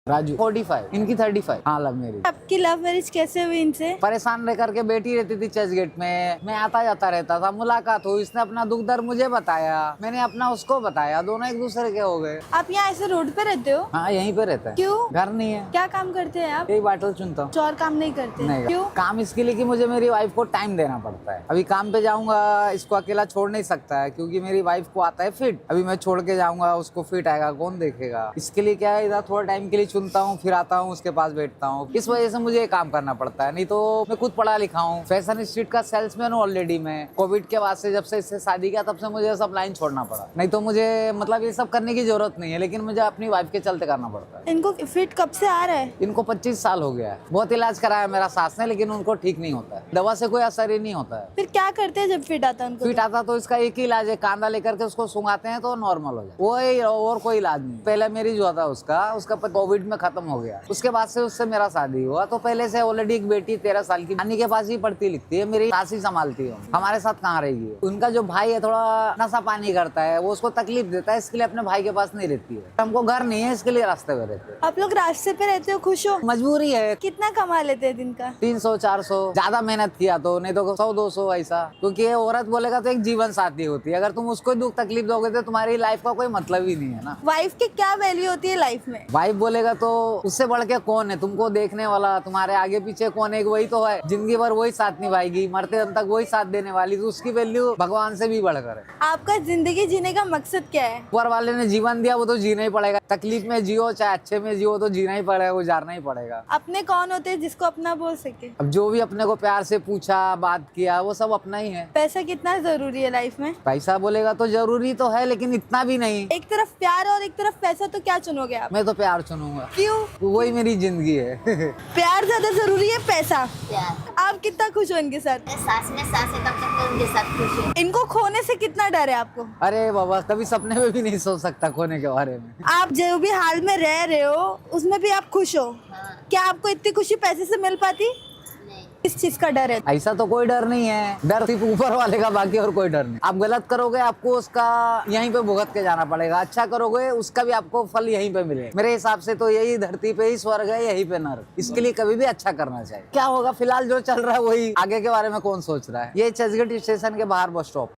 राजू 45, इनकी 35। हाँ, love marriage. आपकी लव मैरिज कैसे हुई इनसे? परेशान रह करके बैठी रहती थी चर्च गेट में, मैं आता जाता रहता था, मुलाकात हुई, इसने अपना दुख दर्द मुझे बताया, मैंने अपना उसको बताया, दोनों एक दूसरे के हो गए। आप यहाँ ऐसे रोड पे रहते हो? हाँ, यहीं पे रहता है। क्यों? घर नहीं है। क्या काम करते हैं आप? यही बाटल चुनता हूँ। कुछ और काम नहीं करते? नहीं, क्यों? काम इसके लिए कि मुझे मेरी वाइफ को टाइम देना पड़ता है। अभी काम पे जाऊंगा, इसको अकेला छोड़ नहीं सकता है क्योंकि मेरी वाइफ को आता है फिट। अभी मैं छोड़ के जाऊंगा, उसको फिट आएगा, कौन देखेगा? इसके लिए क्या है, इधर थोड़ा टाइम के लिए चुनता हूँ, फिर आता हूँ, उसके पास बैठता हूँ। इस वजह से मुझे काम करना पड़ता है, नहीं तो मैं खुद पढ़ा लिखा हूँ, फैशन स्ट्रीट का सेल्समैन हूँ ऑलरेडी मैं। कोविड के बाद से, जब से इससे शादी किया तब से मुझे सब लाइन छोड़ना पड़ा, नहीं तो मुझे मतलब ये सब करने की जरूरत नहीं है, लेकिन मुझे अपनी वाइफ के चलते करना पड़ता है। इनको फिट कब से आ रहा है? इनको 25 साल हो गया है। बहुत इलाज कराया मेरा सास ने, लेकिन उनको ठीक नहीं होता है, दवा से कोई असर ही नहीं होता है। फिर क्या करते हैं जब फिट आता है उनको? फिट आता तो इसका एक ही इलाज है, कांदा लेकर के उसको सुंघाते हैं तो नॉर्मल हो जाए, वो ही, और कोई इलाज नहीं। पहले मेरी जो था उसका कोविड में खत्म हो गया, उसके बाद से उससे मेरा शादी हुआ। तो पहले से ऑलरेडी एक बेटी 13 साल की नानी के पास ही पढ़ती लिखती है, मेरी सास ही संभालती है, हमारे साथ कहाँ रहेगी। उनका जो भाई है थोड़ा नशा पानी करता है, वो उसको तकलीफ देता है, इसके लिए अपने भाई के पास नहीं रहती है। हमको घर नहीं है, इसके लिए रास्ते में रहते हैं। आप लोग रास्ते पे रहते हो, खुश हो? मजबूरी है। कितना कमा लेते हैं दिन का? 300-400, ज्यादा मेहनत किया तो, नहीं तो 100-200 ऐसा। क्योंकि ये औरत बोलेगा तो एक जीवन साथी होती है, अगर तुम उसको दुख तकलीफ दोगे तो तुम्हारी लाइफ का कोई मतलब ही नहीं है ना। वाइफ की क्या वैल्यू होती है लाइफ में? वाइफ बोलेगा तो उससे बढ़ के कौन है? तुमको देखने वाला, तुम्हारे आगे पीछे कौन है? वही तो है, जिंदगी भर वही साथ निभाएगी, मरते दम तक वही साथ देने वाली, तो उसकी वैल्यू भगवान से भी बढ़कर है। आपका जिंदगी जीने का मकसद क्या है? ऊपर वाले ने जीवन दिया, वो तो जीना ही पड़ेगा। तकलीफ में जियो चाहे अच्छे में जियो, तो जीना ही पड़ेगा, गुजारना ही पड़ेगा। अपने कौन होते हैं जिसको अपना बोल सके? अब जो भी अपने को प्यार से पूछा, बात किया, वो सब अपना ही है। पैसा कितना जरूरी है लाइफ में? पैसा बोलेगा तो जरूरी तो है, लेकिन इतना भी नहीं। एक तरफ प्यार और एक तरफ पैसा, तो क्या चुनोगे आप? मैं तो प्यार चुनूंगा, क्यों? वही मेरी जिंदगी है। प्यार ज्यादा जरूरी है पैसा? प्यार। आप कितना खुश हो इनके साथ? मैं सास में सास है तब तक तो उनके साथ खुश हूँ। इनको खोने से कितना डर है आपको? अरे बाबा, कभी सपने में भी नहीं सोच सकता खोने के बारे में। आप जो भी हाल में रह रहे हो उसमें भी आप खुश हो? हाँ। क्या आपको इतनी खुशी पैसे से मिल पाती? नहीं। किस चीज का डर है? ऐसा तो कोई डर नहीं है, डर सिर्फ ऊपर वाले का, बाकी और कोई डर नहीं। आप गलत करोगे, आपको उसका यहीं पे भुगत के जाना पड़ेगा। अच्छा करोगे, उसका भी आपको फल यहीं पे मिले। मेरे हिसाब से तो यही धरती पे ही स्वर्ग है, यहीं पे नर्क। इसके लिए कभी भी अच्छा करना चाहिए। क्या होगा, फिलहाल जो चल रहा है वही, आगे के बारे में कौन सोच रहा है। ये चर्चगेट स्टेशन के बाहर बस स्टॉप।